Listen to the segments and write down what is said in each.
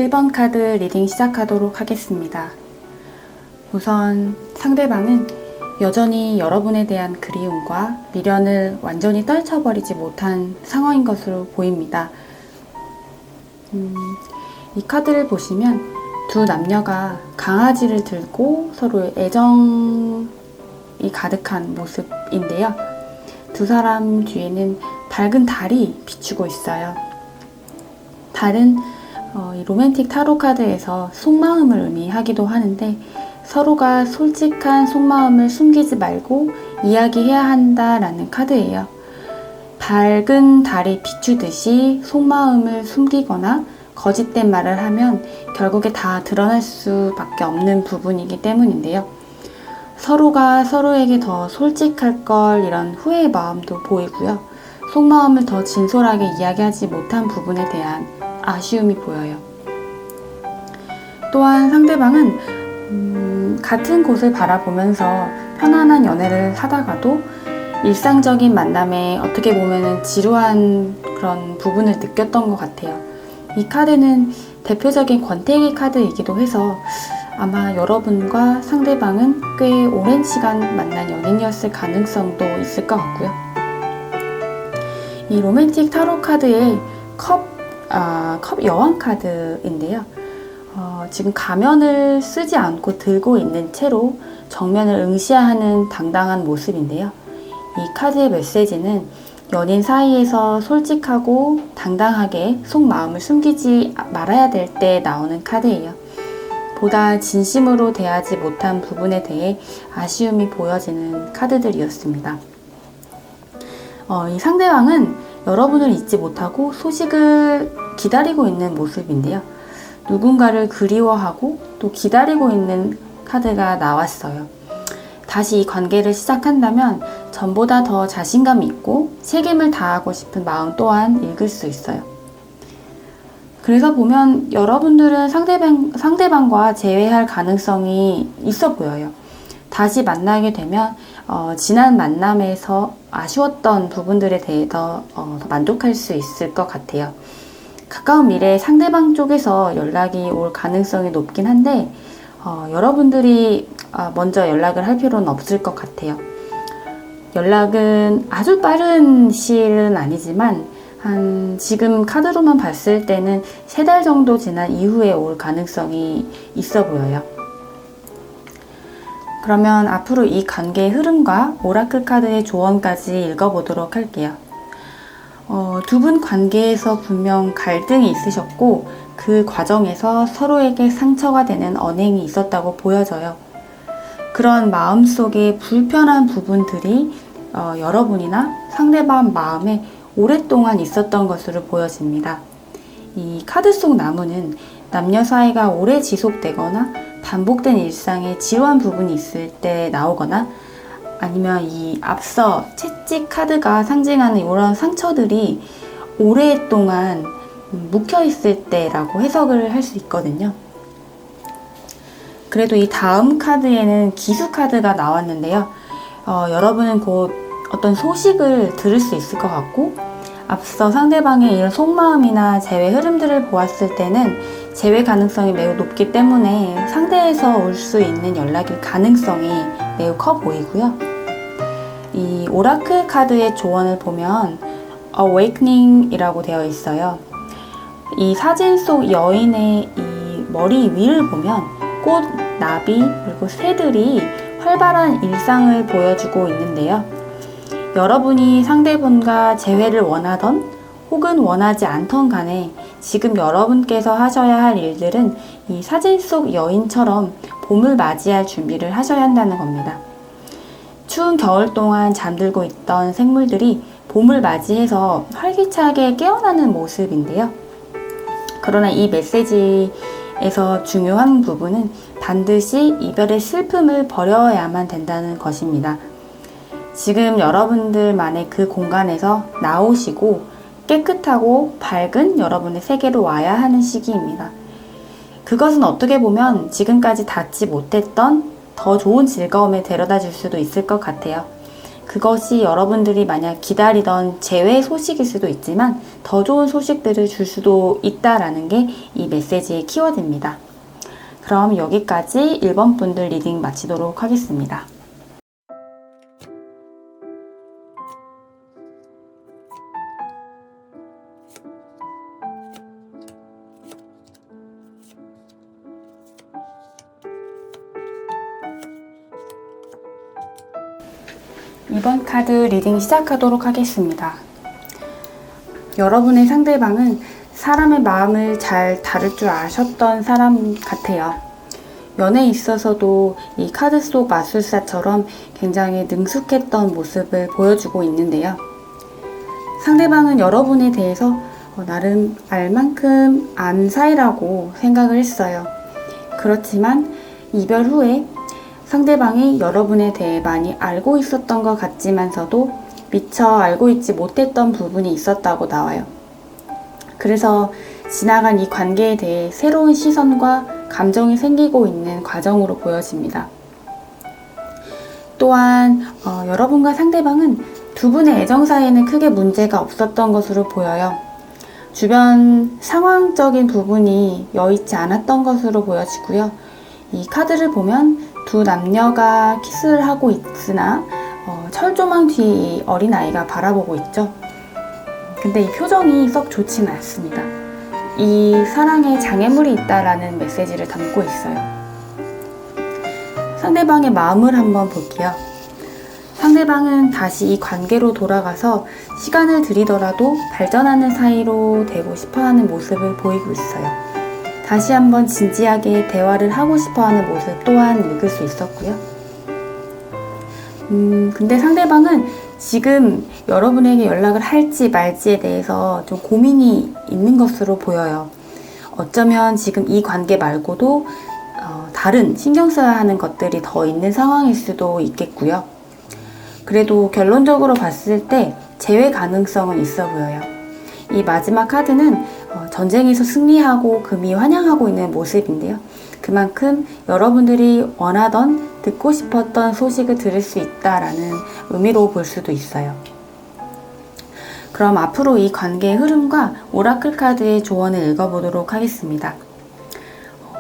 1번 카드 리딩 시작하도록 하겠습니다. 우선 상대방은 여전히 여러분에 대한 그리움과 미련을 완전히 떨쳐버리지 못한 상황인 것으로 보입니다. 이 카드를 보시면 두 남녀가 강아지를 들고 서로의 애정이 가득한 모습인데요. 두 사람 뒤에는 밝은 달이 비추고 있어요. 달은 이 로맨틱 타로 카드에서 속마음을 의미하기도 하는데 서로가 솔직한 속마음을 숨기지 말고 이야기해야 한다라는 카드예요. 밝은 달이 비추듯이 속마음을 숨기거나 거짓된 말을 하면 결국에 다 드러날 수밖에 없는 부분이기 때문인데요. 서로가 서로에게 더 솔직할 걸 이런 후회의 마음도 보이고요. 속마음을 더 진솔하게 이야기하지 못한 부분에 대한 아쉬움이 보여요. 또한 상대방은 같은 곳을 바라보면서 편안한 연애를 하다가도 일상적인 만남에 어떻게 보면 지루한 그런 부분을 느꼈던 것 같아요. 이 카드는 대표적인 권태기 카드이기도 해서 아마 여러분과 상대방은 꽤 오랜 시간 만난 연인이었을 가능성도 있을 것 같고요. 이 로맨틱 타로 카드의 컵 여왕 카드인데요. 지금 가면을 쓰지 않고 들고 있는 채로 정면을 응시하는 당당한 모습인데요. 이 카드의 메시지는 연인 사이에서 솔직하고 당당하게 속마음을 숨기지 말아야 될 때 나오는 카드예요. 보다 진심으로 대하지 못한 부분에 대해 아쉬움이 보여지는 카드들이었습니다. 이 상대방은 여러분을 잊지 못하고 소식을 기다리고 있는 모습인데요. 누군가를 그리워하고 또 기다리고 있는 카드가 나왔어요. 다시 이 관계를 시작한다면 전보다 더 자신감 있고 책임을 다하고 싶은 마음 또한 읽을 수 있어요. 그래서 보면 여러분들은 상대방과 재회할 가능성이 있어 보여요. 다시 만나게 되면 지난 만남에서 아쉬웠던 부분들에 대해 더 만족할 수 있을 것 같아요. 가까운 미래에 상대방 쪽에서 연락이 올 가능성이 높긴 한데 여러분들이 먼저 연락을 할 필요는 없을 것 같아요. 연락은 아주 빠른 시일은 아니지만 지금 카드로만 봤을 때는 3달 정도 지난 이후에 올 가능성이 있어 보여요. 그러면 앞으로 이 관계의 흐름과 오라클 카드의 조언까지 읽어보도록 할게요. 두 분 관계에서 분명 갈등이 있으셨고 그 과정에서 서로에게 상처가 되는 언행이 있었다고 보여져요. 그런 마음속에 불편한 부분들이 여러분이나 상대방 마음에 오랫동안 있었던 것으로 보여집니다. 이 카드 속 나무는 남녀 사이가 오래 지속되거나 반복된 일상에 지루한 부분이 있을 때 나오거나 아니면 이 앞서 채찍 카드가 상징하는 이런 상처들이 오랫동안 묵혀있을 때라고 해석을 할 수 있거든요. 그래도 이 다음 카드에는 기수 카드가 나왔는데요. 여러분은 곧 어떤 소식을 들을 수 있을 것 같고 앞서 상대방의 이런 속마음이나 재회 흐름들을 보았을 때는 재회 가능성이 매우 높기 때문에 상대에서 올 수 있는 연락일 가능성이 매우 커 보이고요. 이 오라클 카드의 조언을 보면 Awakening이라고 되어 있어요. 이 사진 속 여인의 이 머리 위를 보면 꽃, 나비, 그리고 새들이 활발한 일상을 보여주고 있는데요. 여러분이 상대분과 재회를 원하던 혹은 원하지 않던 간에 지금 여러분께서 하셔야 할 일들은 이 사진 속 여인처럼 봄을 맞이할 준비를 하셔야 한다는 겁니다. 추운 겨울 동안 잠들고 있던 생물들이 봄을 맞이해서 활기차게 깨어나는 모습인데요. 그러나 이 메시지에서 중요한 부분은 반드시 이별의 슬픔을 버려야만 된다는 것입니다. 지금 여러분들만의 그 공간에서 나오시고 깨끗하고 밝은 여러분의 세계로 와야 하는 시기입니다. 그것은 어떻게 보면 지금까지 닿지 못했던 더 좋은 즐거움에 데려다 줄 수도 있을 것 같아요. 그것이 여러분들이 만약 기다리던 재회 소식일 수도 있지만 더 좋은 소식들을 줄 수도 있다라는 게 이 메시지의 키워드입니다. 그럼 여기까지 1번 분들 리딩 마치도록 하겠습니다. 이번 카드 리딩 시작하도록 하겠습니다. 여러분의 상대방은 사람의 마음을 잘 다룰 줄 아셨던 사람 같아요. 연애에 있어서도 이 카드 속 마술사처럼 굉장히 능숙했던 모습을 보여주고 있는데요. 상대방은 여러분에 대해서 나름 알 만큼 안 사이라고 생각을 했어요. 그렇지만 이별 후에 상대방이 여러분에 대해 많이 알고 있었던 것 같지만서도 미처 알고 있지 못했던 부분이 있었다고 나와요. 그래서 지나간 이 관계에 대해 새로운 시선과 감정이 생기고 있는 과정으로 보여집니다. 또한 여러분과 상대방은 두 분의 애정 사이에는 크게 문제가 없었던 것으로 보여요. 주변 상황적인 부분이 여의치 않았던 것으로 보여지고요. 이 카드를 보면 두 남녀가 키스를 하고 있으나 철조망 뒤에 이 어린아이가 바라보고 있죠. 근데 이 표정이 썩 좋지는 않습니다. 이 사랑에 장애물이 있다라는 메시지를 담고 있어요. 상대방의 마음을 한번 볼게요. 상대방은 다시 이 관계로 돌아가서 시간을 들이더라도 발전하는 사이로 되고 싶어하는 모습을 보이고 있어요. 다시 한번 진지하게 대화를 하고 싶어하는 모습 또한 읽을 수 있었고요. 근데 상대방은 지금 여러분에게 연락을 할지 말지에 대해서 좀 고민이 있는 것으로 보여요. 어쩌면 지금 이 관계 말고도 다른 신경 써야 하는 것들이 더 있는 상황일 수도 있겠고요. 그래도 결론적으로 봤을 때 재회 가능성은 있어 보여요. 이 마지막 카드는 전쟁에서 승리하고 금이 환영하고 있는 모습인데요. 그만큼 여러분들이 원하던 듣고 싶었던 소식을 들을 수 있다라는 의미로 볼 수도 있어요. 그럼 앞으로 이 관계의 흐름과 오라클 카드의 조언을 읽어보도록 하겠습니다.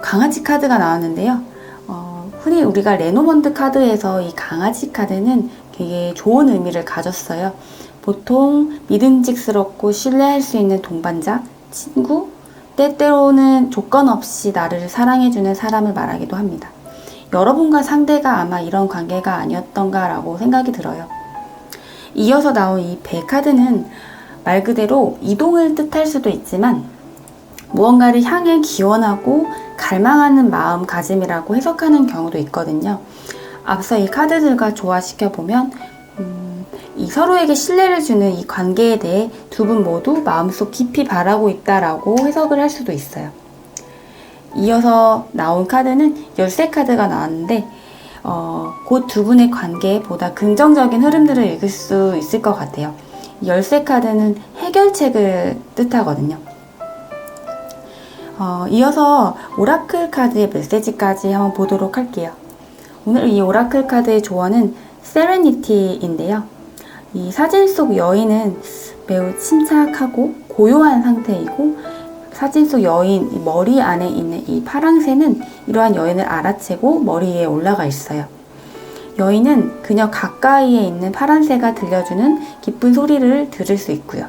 강아지 카드가 나왔는데요. 흔히 우리가 레노먼드 카드에서 이 강아지 카드는 되게 좋은 의미를 가졌어요. 보통 믿음직스럽고 신뢰할 수 있는 동반자, 친구, 때때로는 조건 없이 나를 사랑해주는 사람을 말하기도 합니다. 여러분과 상대가 아마 이런 관계가 아니었던가 라고 생각이 들어요. 이어서 나온 이 배 카드는 말 그대로 이동을 뜻할 수도 있지만 무언가를 향해 기원하고 갈망하는 마음가짐이라고 해석하는 경우도 있거든요. 앞서 이 카드들과 조화시켜보면 이 서로에게 신뢰를 주는 이 관계에 대해 두 분 모두 마음속 깊이 바라고 있다라고 해석을 할 수도 있어요. 이어서 나온 카드는 열쇠 카드가 나왔는데 곧 두 분의 관계에 보다 긍정적인 흐름들을 읽을 수 있을 것 같아요. 열쇠 카드는 해결책을 뜻하거든요. 이어서 오라클 카드의 메시지까지 한번 보도록 할게요. 오늘 이 오라클 카드의 조언은 세레니티인데요. 이 사진 속 여인은 매우 침착하고 고요한 상태이고 사진 속 여인 머리 안에 있는 이 파랑새는 이러한 여인을 알아채고 머리 위에 올라가 있어요. 여인은 그녀 가까이에 있는 파란새가 들려주는 기쁜 소리를 들을 수 있고요.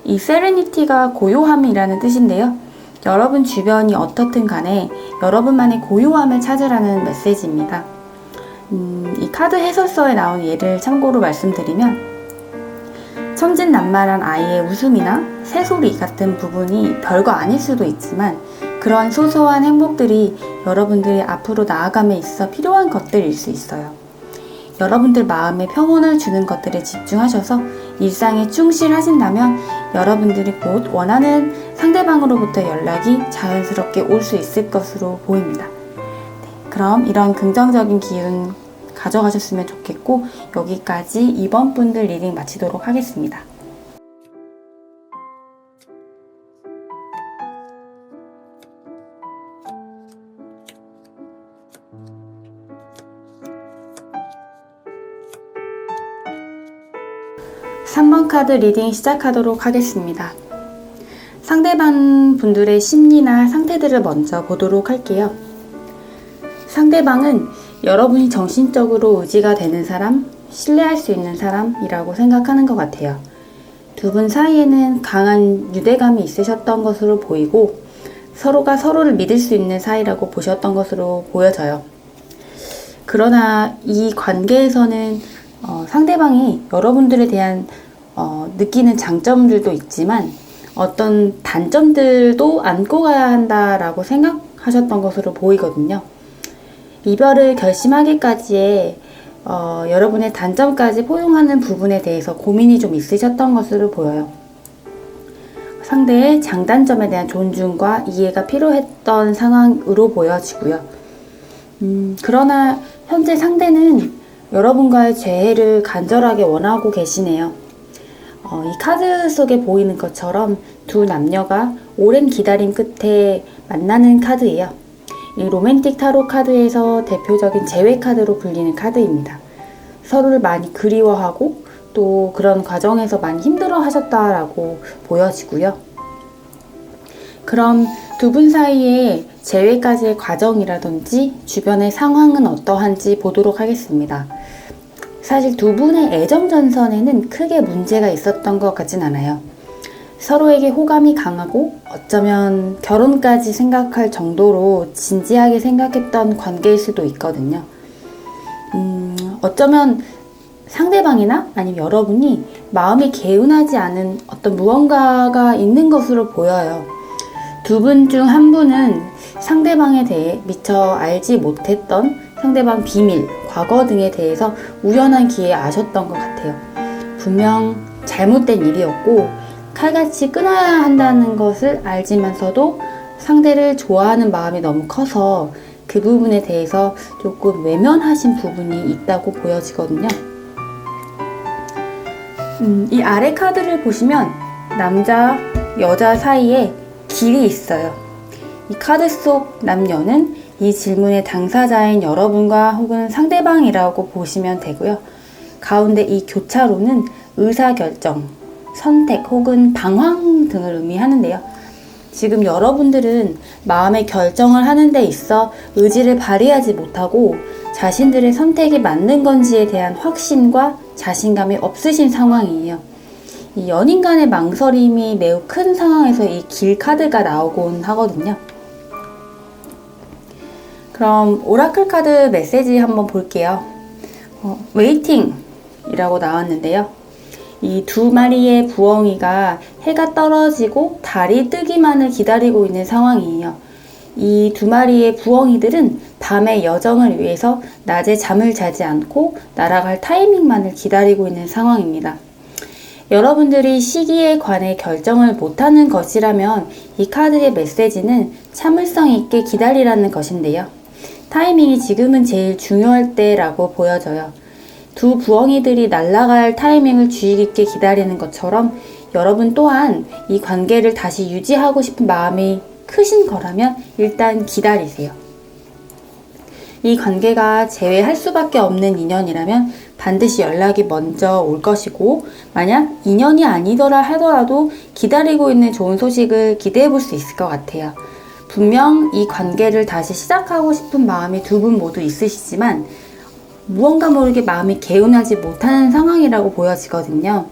이 세레니티가 고요함이라는 뜻인데요. 여러분 주변이 어떻든 간에 여러분만의 고요함을 찾으라는 메시지입니다. 이 카드 해설서에 나온 예를 참고로 말씀드리면 천진난만한 아이의 웃음이나 새소리 같은 부분이 별거 아닐 수도 있지만 그러한 소소한 행복들이 여러분들이 앞으로 나아감에 있어 필요한 것들일 수 있어요. 여러분들 마음에 평온을 주는 것들에 집중하셔서 일상에 충실하신다면 여러분들이 곧 원하는 상대방으로부터 연락이 자연스럽게 올 수 있을 것으로 보입니다. 그럼 이런 긍정적인 기운 가져가셨으면 좋겠고 여기까지 2번 분들 리딩 마치도록 하겠습니다. 3번 카드 리딩 시작하도록 하겠습니다. 상대방 분들의 심리나 상태들을 먼저 보도록 할게요. 상대방은 여러분이 정신적으로 의지가 되는 사람, 신뢰할 수 있는 사람이라고 생각하는 것 같아요. 두 분 사이에는 강한 유대감이 있으셨던 것으로 보이고 서로가 서로를 믿을 수 있는 사이라고 보셨던 것으로 보여져요. 그러나 이 관계에서는 상대방이 여러분들에 대한 느끼는 장점들도 있지만 어떤 단점들도 안고 가야 한다라고 생각하셨던 것으로 보이거든요. 이별을 결심하기까지의 여러분의 단점까지 포용하는 부분에 대해서 고민이 좀 있으셨던 것으로 보여요. 상대의 장단점에 대한 존중과 이해가 필요했던 상황으로 보여지고요. 그러나 현재 상대는 여러분과의 재회를 간절하게 원하고 계시네요. 이 카드 속에 보이는 것처럼 두 남녀가 오랜 기다림 끝에 만나는 카드예요. 이 로맨틱 타로 카드에서 대표적인 재회 카드로 불리는 카드입니다. 서로를 많이 그리워하고 또 그런 과정에서 많이 힘들어 하셨다라고 보여지고요. 그럼 두 분 사이의 재회까지의 과정이라든지 주변의 상황은 어떠한지 보도록 하겠습니다. 사실 두 분의 애정 전선에는 크게 문제가 있었던 것 같진 않아요. 서로에게 호감이 강하고 어쩌면 결혼까지 생각할 정도로 진지하게 생각했던 관계일 수도 있거든요. 어쩌면 상대방이나 아니면 여러분이 마음이 개운하지 않은 어떤 무언가가 있는 것으로 보여요. 두 분 중 한 분은 상대방에 대해 미처 알지 못했던 상대방 비밀, 과거 등에 대해서 우연한 기회에 아셨던 것 같아요. 분명 잘못된 일이었고 칼같이 끊어야 한다는 것을 알지만서도 상대를 좋아하는 마음이 너무 커서 그 부분에 대해서 조금 외면하신 부분이 있다고 보여지거든요. 이 아래 카드를 보시면 남자, 여자 사이에 길이 있어요. 이 카드 속 남녀는 이 질문의 당사자인 여러분과 혹은 상대방이라고 보시면 되고요. 가운데 이 교차로는 의사결정, 선택 혹은 방황 등을 의미하는데요. 지금 여러분들은 마음의 결정을 하는 데 있어 의지를 발휘하지 못하고 자신들의 선택이 맞는 건지에 대한 확신과 자신감이 없으신 상황이에요. 이 연인 간의 망설임이 매우 큰 상황에서 이 길 카드가 나오곤 하거든요. 그럼 오라클 카드 메시지 한번 볼게요. 웨이팅 이라고 나왔는데요. 이 두 마리의 부엉이가 해가 떨어지고 달이 뜨기만을 기다리고 있는 상황이에요. 이 두 마리의 부엉이들은 밤의 여정을 위해서 낮에 잠을 자지 않고 날아갈 타이밍만을 기다리고 있는 상황입니다. 여러분들이 시기에 관해 결정을 못하는 것이라면 이 카드의 메시지는 참을성 있게 기다리라는 것인데요. 타이밍이 지금은 제일 중요할 때라고 보여져요. 두 부엉이들이 날아갈 타이밍을 주의 깊게 기다리는 것처럼 여러분 또한 이 관계를 다시 유지하고 싶은 마음이 크신 거라면 일단 기다리세요. 이 관계가 재회할 수밖에 없는 인연이라면 반드시 연락이 먼저 올 것이고 만약 인연이 아니더라 하더라도 기다리고 있는 좋은 소식을 기대해 볼 수 있을 것 같아요. 분명 이 관계를 다시 시작하고 싶은 마음이 두 분 모두 있으시지만 무언가 모르게 마음이 개운하지 못하는 상황이라고 보여지거든요.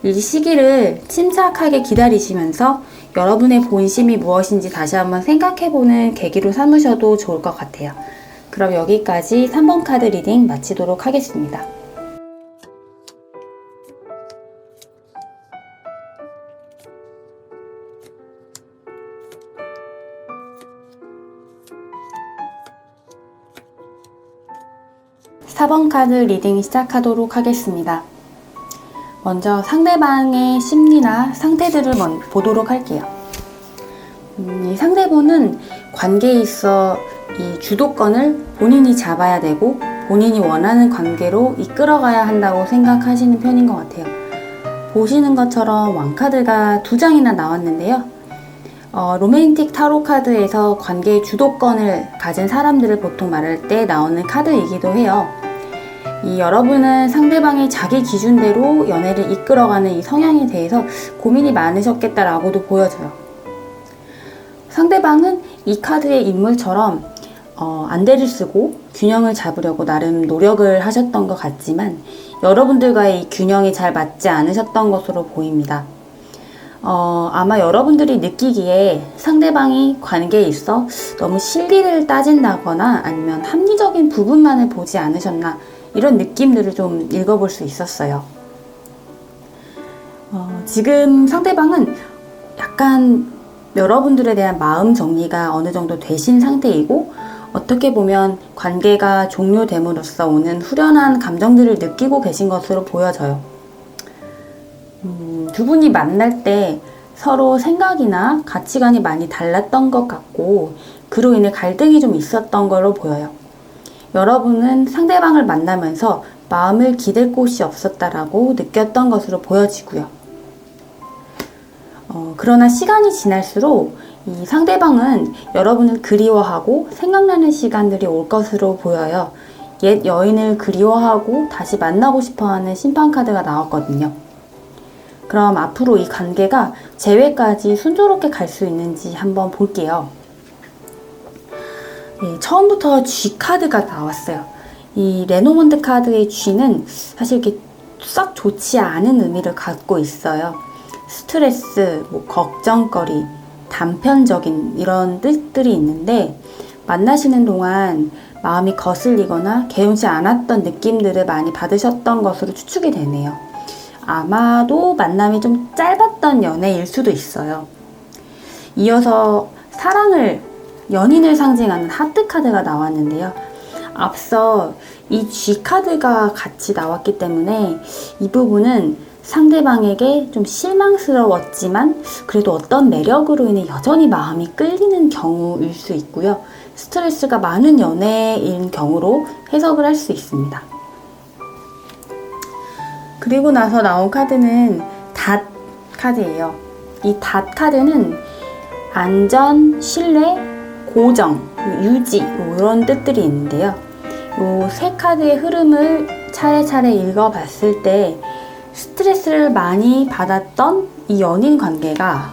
이 시기를 침착하게 기다리시면서 여러분의 본심이 무엇인지 다시 한번 생각해보는 계기로 삼으셔도 좋을 것 같아요. 그럼 여기까지 3번 카드 리딩 마치도록 하겠습니다. (4번) 카드 리딩 시작하도록 하겠습니다. 먼저 상대방의 심리나 상태들을 보도록 할게요. 이 상대분은 관계에 있어 이 주도권을 본인이 잡아야 되고 본인이 원하는 관계로 이끌어가야 한다고 생각하시는 편인 것 같아요. 보시는 것처럼 왕카드가 2장이나 나왔는데요. 로맨틱 타로 카드에서 관계의 주도권을 가진 사람들을 보통 말할 때 나오는 카드이기도 해요. 여러분은 상대방이 자기 기준대로 연애를 이끌어가는 이 성향에 대해서 고민이 많으셨겠다라고도 보여져요. 상대방은 이 카드의 인물처럼 안대를 쓰고 균형을 잡으려고 나름 노력을 하셨던 것 같지만 여러분들과의 이 균형이 잘 맞지 않으셨던 것으로 보입니다. 아마 여러분들이 느끼기에 상대방이 관계에 있어 너무 실리를 따진다거나 아니면 합리적인 부분만을 보지 않으셨나 이런 느낌들을 좀 읽어볼 수 있었어요. 지금 상대방은 약간 여러분들에 대한 마음 정리가 어느 정도 되신 상태이고 어떻게 보면 관계가 종료됨으로써 오는 후련한 감정들을 느끼고 계신 것으로 보여져요. 두 분이 만날 때 서로 생각이나 가치관이 많이 달랐던 것 같고 그로 인해 갈등이 좀 있었던 걸로 보여요. 여러분은 상대방을 만나면서 마음을 기댈 곳이 없었다라고 느꼈던 것으로 보여지고요. 그러나 시간이 지날수록 이 상대방은 여러분을 그리워하고 생각나는 시간들이 올 것으로 보여요. 옛 여인을 그리워하고 다시 만나고 싶어하는 심판카드가 나왔거든요. 그럼 앞으로 이 관계가 재회까지 순조롭게 갈 수 있는지 한번 볼게요. 처음부터 G 카드가 나왔어요. 이 레노먼드 카드의 G는 사실 이렇게 썩 좋지 않은 의미를 갖고 있어요. 스트레스, 걱정거리, 단편적인 이런 뜻들이 있는데 만나시는 동안 마음이 거슬리거나 개운치 않았던 느낌들을 많이 받으셨던 것으로 추측이 되네요. 아마도 만남이 좀 짧았던 연애일 수도 있어요. 이어서 사랑을, 연인을 상징하는 하트 카드가 나왔는데요. 앞서 이 G 카드가 같이 나왔기 때문에 이 부분은 상대방에게 좀 실망스러웠지만 그래도 어떤 매력으로 인해 여전히 마음이 끌리는 경우일 수 있고요. 스트레스가 많은 연애인 경우로 해석을 할 수 있습니다. 그리고 나서 나온 카드는 닷 카드예요. 이 닷 카드는 안전, 신뢰, 고정, 유지 이런 뜻들이 있는데요. 이 세 카드의 흐름을 차례차례 읽어봤을 때 스트레스를 많이 받았던 이 연인 관계가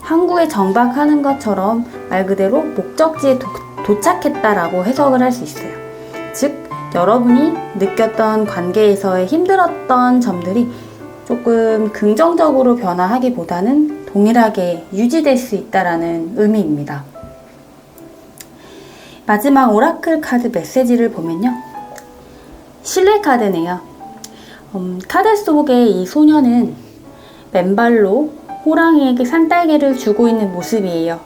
항구에 정박하는 것처럼 말 그대로 목적지에 도착했다라고 해석을 할 수 있어요. 즉 여러분이 느꼈던 관계에서의 힘들었던 점들이 조금 긍정적으로 변화하기보다는 동일하게 유지될 수 있다라는 의미입니다. 마지막 오라클 카드 메시지를 보면요. 신뢰 카드네요. 카드 속의 이 소녀는 맨발로 호랑이에게 산딸기를 주고 있는 모습이에요.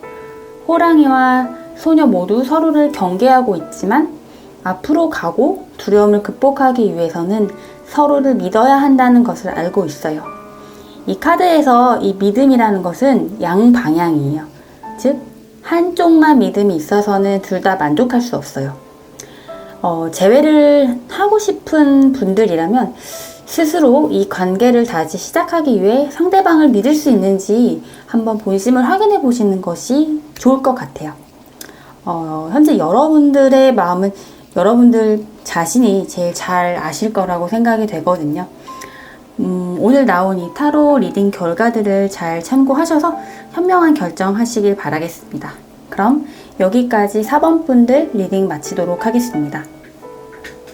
호랑이와 소녀 모두 서로를 경계하고 있지만 앞으로 가고 두려움을 극복하기 위해서는 서로를 믿어야 한다는 것을 알고 있어요. 이 카드에서 이 믿음이라는 것은 양방향이에요. 즉 한쪽만 믿음이 있어서는 둘 다 만족할 수 없어요. 재회를 하고 싶은 분들이라면 스스로 이 관계를 다시 시작하기 위해 상대방을 믿을 수 있는지 한번 본심을 확인해 보시는 것이 좋을 것 같아요. 현재 여러분들의 마음은 여러분들 자신이 제일 잘 아실 거라고 생각이 되거든요. 오늘 나온 이 타로 리딩 결과들을 잘 참고하셔서 현명한 결정하시길 바라겠습니다. 그럼 여기까지 4번 분들 리딩 마치도록 하겠습니다.